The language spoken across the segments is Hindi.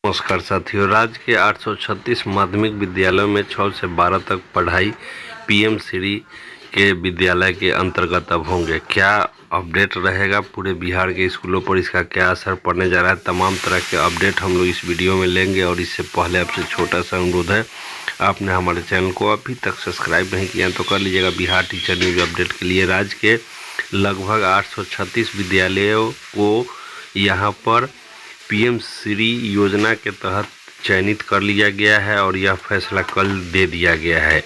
नमस्कार साथियों, राज्य के 836 माध्यमिक विद्यालयों में 6 से 12 तक पढ़ाई पीएम श्री के विद्यालय के अंतर्गत अब होंगे। क्या अपडेट रहेगा पूरे बिहार के स्कूलों पर, इसका क्या असर पड़ने जा रहा है, तमाम तरह के अपडेट हम लोग इस वीडियो में लेंगे। और इससे पहले आपसे छोटा सा अनुरोध है, आपने हमारे चैनल को अभी तक सब्सक्राइब नहीं किया तो कर लीजिएगा। बिहार टीचर न्यूज अपडेट के लिए राज्य के लगभग 836 विद्यालयों को यहाँ पर पीएम श्री योजना के तहत चयनित कर लिया गया है और यह फैसला कल दे दिया गया है।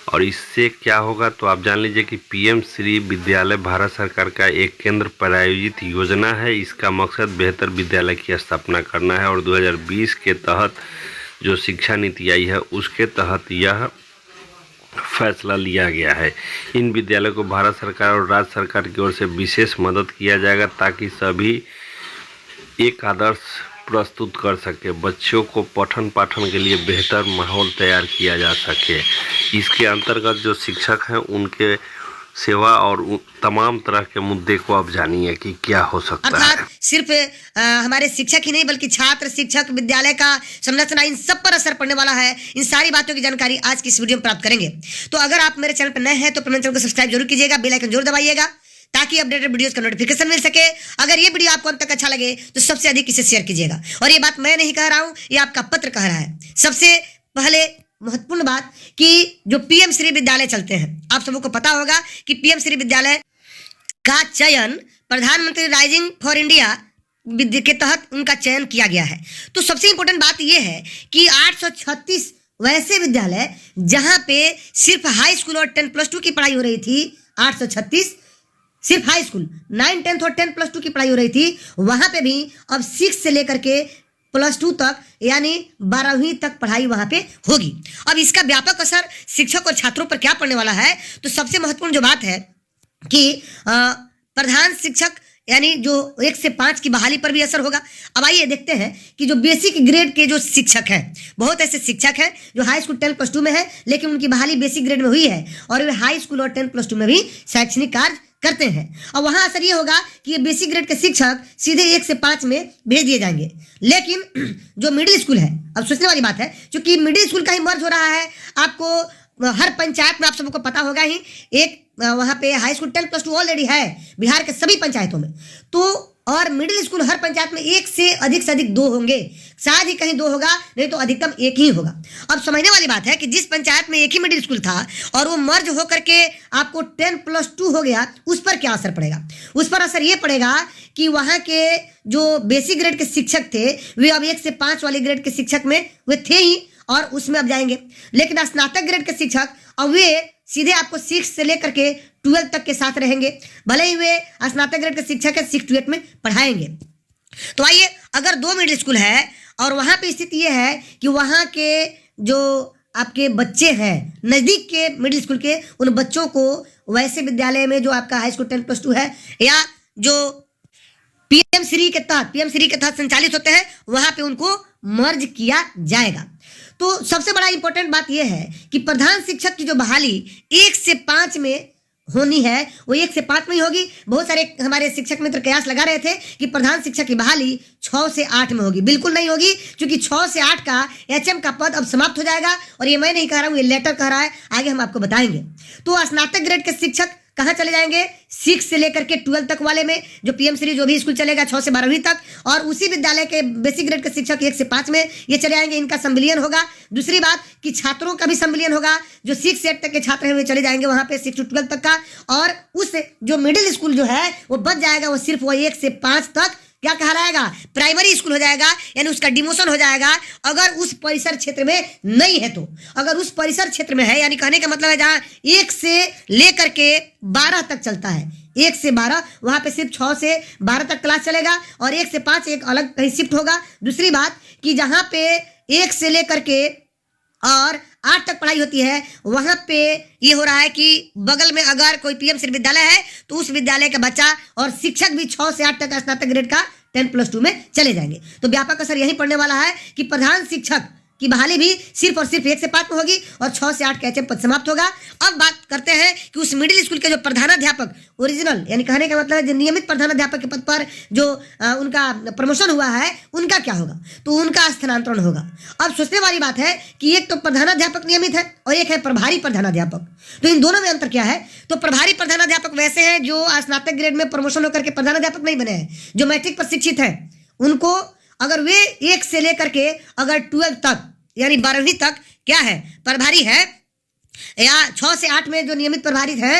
और इससे क्या होगा तो आप जान लीजिए कि पीएम श्री विद्यालय भारत सरकार का एक केंद्र प्रायोजित योजना है। इसका मकसद बेहतर विद्यालय की स्थापना करना है और 2020 के तहत जो शिक्षा नीति आई है उसके तहत यह फैसला लिया गया है। इन विद्यालयों को भारत सरकार और राज्य सरकार की ओर से विशेष मदद किया जाएगा ताकि सभी एक आदर्श प्रस्तुत कर सके, बच्चों को पठन पाठन के लिए बेहतर माहौल तैयार किया जा सके। इसके अंतर्गत जो शिक्षक हैं उनके सेवा और तमाम तरह के मुद्दे को आप जानिए कि क्या हो सकता है। अर्थात सिर्फ हमारे शिक्षक ही नहीं बल्कि छात्र, शिक्षक, विद्यालय का संरचना, इन सब पर असर पड़ने वाला है। इन सारी बातों की जानकारी आज की इस वीडियो में प्राप्त करेंगे। तो अगर आप मेरे चैनल पर नए हैं तो अपने चैनल को सब्सक्राइब जरूर कीजिएगा, बेल आइकन जरूर दबाइएगा ताकि अपडेटेड वीडियोस का नोटिफिकेशन मिल सके। अगर ये वीडियो आपको अंत तक अच्छा लगे तो सबसे अधिक इसे शेयर कीजिएगा। और ये बात मैं नहीं कह रहा हूं, ये आपका पत्र कह रहा है। सबसे पहले महत्वपूर्ण बात कि जो पीएम श्री विद्यालय चलते हैं, आप सबको पता होगा कि पीएम श्री विद्यालय का चयन प्रधानमंत्री राइजिंग फॉर इंडिया के तहत उनका चयन किया गया है। तो सबसे इंपॉर्टेंट बात यह है कि 836 वैसे विद्यालय जहां पे सिर्फ हाई स्कूल और 10+2 की पढ़ाई हो रही थी, 836 सिर्फ हाई स्कूल, 9, 10 और 10+2 की पढ़ाई हो रही थी, वहां पे भी अब 6 से लेकर के +2 तक यानी 12वीं तक पढ़ाई वहां पे होगी। अब इसका व्यापक असर शिक्षक और छात्रों पर क्या पड़ने वाला है, तो सबसे महत्वपूर्ण जो बात है कि प्रधान शिक्षक यानी जो 1 से 5 की बहाली पर भी असर होगा। अब आइए देखते हैं कि जो बेसिक ग्रेड के जो शिक्षक हैं, बहुत ऐसे शिक्षक हैं जो हाई स्कूल 10+2 में है लेकिन उनकी बहाली बेसिक ग्रेड में हुई है और वे हाई स्कूल और 10+2 में भी शैक्षणिक कार्य करते हैं। और वहां असर ये होगा कि ये बेसिक ग्रेड के शिक्षक सीधे 1 से 5 में भेज दिए जाएंगे। लेकिन जो मिडिल स्कूल है, अब सोचने वाली बात है, क्योंकि मिडिल स्कूल का ही मर्ज हो रहा है। आपको हर पंचायत में आप सबको पता होगा ही, एक वहां पे हाई स्कूल 10+2 ऑलरेडी है बिहार के सभी पंचायतों में। तो और मिडिल स्कूल हर पंचायत में 1 से अधिक 2 होंगे, शायद ही कहीं 2 होगा, नहीं तो अधिकतम 1 ही होगा। अब समझने वाली बात है कि जिस पंचायत में 1 ही मिडिल स्कूल था और वो मर्ज होकर के आपको 10+2 हो गया, उस पर क्या असर पड़ेगा? उस पर असर ये पड़ेगा कि वहां के जो बेसिक ग्रेड के शिक्षक थे वे अब 1 से 5 वाले ग्रेड के शिक्षक में वे थे ही और उसमें अब जाएंगे। लेकिन स्नातक ग्रेड के शिक्षक अब वे सीधे आपको 6 से लेकर के 12 तक के साथ रहेंगे, भले ही वे स्नातक ग्रेड के शिक्षक है 6 to 8 में पढ़ाएंगे। तो आइए, अगर 2 मिडिल स्कूल है और वहां पे स्थिति ये है कि वहां के जो आपके बच्चे हैं नजदीक के मिडिल स्कूल के, उन बच्चों को वैसे विद्यालय में जो आपका हाई स्कूल 10+2 है या जो पीएम श्री के तहत संचालित होते हैं, वहां पे उनको मर्ज किया जाएगा। तो सबसे बड़ा इंपॉर्टेंट बात यह है कि प्रधान शिक्षक की जो बहाली 1 से 5 में होनी है वो 1 से 5 में ही होगी। बहुत सारे हमारे शिक्षक मित्र कयास लगा रहे थे कि प्रधान शिक्षक की बहाली 6 से 8 में होगी। बिल्कुल नहीं होगी, क्योंकि 6 से 8 का एचएम का पद अब समाप्त हो जाएगा। और ये मैं नहीं कह रहा हूँ, ये लेटर कह रहा है, आगे हम आपको बताएंगे। तो स्नातक ग्रेड के शिक्षक कहाँ चले जाएंगे? 6 से लेकर के 12 तक वाले में, जो पीएम श्री जो भी स्कूल चलेगा 6 से 12वीं तक, और उसी विद्यालय के बेसिक ग्रेड के शिक्षक 1 से 5 में ये चले आएंगे। इनका संविलियन होगा। दूसरी बात कि छात्रों का भी संविलियन होगा। जो 6 से 8 तक के छात्र हैं वे चले जाएंगे वहां पे 6 to 12 तक का, और उस जो मिडिल स्कूल जो है वो बच जाएगा, वो सिर्फ वो 1 से 5 तक क्या कहलाएगा? प्राइमरी स्कूल हो जाएगा, यानी उसका डिमोशन हो जाएगा अगर उस परिसर क्षेत्र में नहीं है तो। अगर उस परिसर क्षेत्र में है, यानी कहने का मतलब है जहां 1 से लेकर के 12 तक चलता है, 1 से 12, वहां पे सिर्फ 6 से 12 तक क्लास चलेगा और 1 से 5 एक अलग कहीं शिफ्ट होगा। दूसरी बात कि जहां पे 1 से लेकर के और 8 तक पढ़ाई होती है, वहां पे ये हो रहा है कि बगल में अगर कोई पीएम श्री विद्यालय है तो उस विद्यालय का बच्चा और शिक्षक भी 6 से 8 तक स्नातक ग्रेड का 10+2 में चले जाएंगे। तो व्यापक असर यही पड़ने वाला है कि प्रधान शिक्षक की बहाली भी सिर्फ और सिर्फ 1 से 5 में होगी और 6 से 8 का एचएम पद समाप्त होगा। अब बात करते हैं कि उस मिडिल स्कूल के जो प्रधानाध्यापक ओरिजिनल, यानी कहने का मतलब है जो नियमित प्रधानाध्यापक के पद पर जो उनका प्रमोशन हुआ है उनका क्या होगा, तो उनका स्थानांतरण होगा। अब सोचने वाली बात है कि एक तो प्रधानाध्यापक नियमित है और एक है प्रभारी प्रधानाध्यापक, तो इन दोनों में अंतर क्या है। तो प्रभारी प्रधानाध्यापक वैसे हैं जो स्नातक ग्रेड में प्रमोशन होकर के प्रधानाध्यापक नहीं बने हैं, जो मैट्रिक पर शिक्षित हैं, उनको अगर वे 1 से लेकर के अगर 12 तक यानी 12वीं तक क्या है प्रभारी है, या 6 से 8 में जो नियमित प्रभारी है,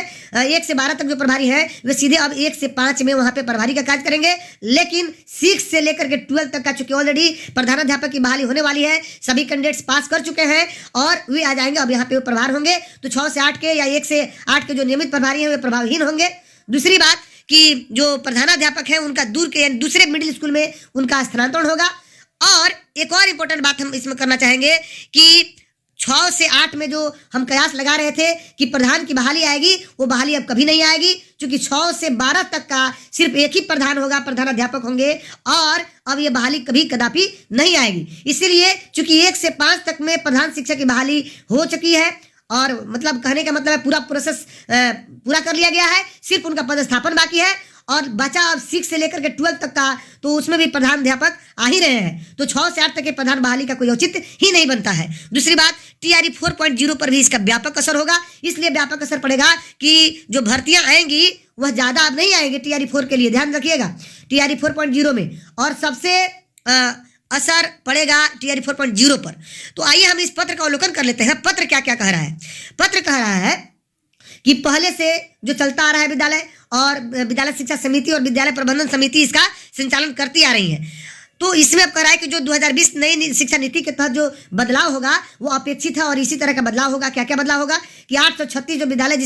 1 से 12 तक जो प्रभारी है वे सीधे अब 1 से 5 में वहां पे प्रभारी का कार्य करेंगे। लेकिन 6 से लेकर के 12 तक का चूंकि ऑलरेडी प्रधानाध्यापक की बहाली होने वाली है, सभी कैंडिडेट्स पास कर चुके हैं और वे आ जाएंगे, अब यहाँ पे प्रभार होंगे। तो 6 से 8 के या 1 से 8 के जो नियमित प्रभारी हैं वे प्रभावहीन होंगे। दूसरी बात कि जो प्रधानाध्यापक हैं उनका दूर के यानी दूसरे मिडिल स्कूल में उनका स्थानांतरण होगा। और एक और इम्पोर्टेंट बात हम इसमें करना चाहेंगे कि 6 से 8 में जो हम कयास लगा रहे थे कि प्रधान की बहाली आएगी, वो बहाली अब कभी नहीं आएगी, क्योंकि 6 से 12 तक का सिर्फ एक ही प्रधान होगा, प्रधानाध्यापक होंगे, और अब ये बहाली कभी कदापि नहीं आएगी। इसीलिए चूंकि 1 से 5 तक में प्रधान शिक्षक की बहाली हो चुकी है और मतलब कहने का मतलब है पूरा प्रोसेस पूरा कर लिया गया है, सिर्फ उनका पदस्थापन बाकी है और बचा अब 6 से लेकर के 12 तक का, तो उसमें भी प्रधानाध्यापक आ ही रहे हैं। तो 6 से 8 तक के प्रधान बहाली का कोई औचित्य ही नहीं बनता है। दूसरी बात, टीआरई 4.0 पर भी इसका व्यापक असर होगा। इसलिए व्यापक असर पड़ेगा कि जो भर्तियां आएंगी वह ज्यादा अब नहीं आएंगी टीआरई 4 के लिए, ध्यान रखिएगा, टीआरई 4.0 में। और सबसे असर पड़ेगा टीआरई 4.0 पर। तो आइए हम इस पत्र का अवलोकन कर लेते हैं। पत्र क्या क्या कह रहा है। पत्र कह रहा है कि पहले से जो चलता आ रहा है विद्यालय और विद्यालय शिक्षा समिति और विद्यालय प्रबंधन समिति इसका संचालन करती आ रही है। तो इसमें अब कह रहा है कि जो 2020 नई शिक्षा नीति के तहत जो बदलाव होगा वो अपेक्षित है और इसी तरह का बदलाव होगा। क्या क्या बदलाव होगा कि 836 जो विद्यालय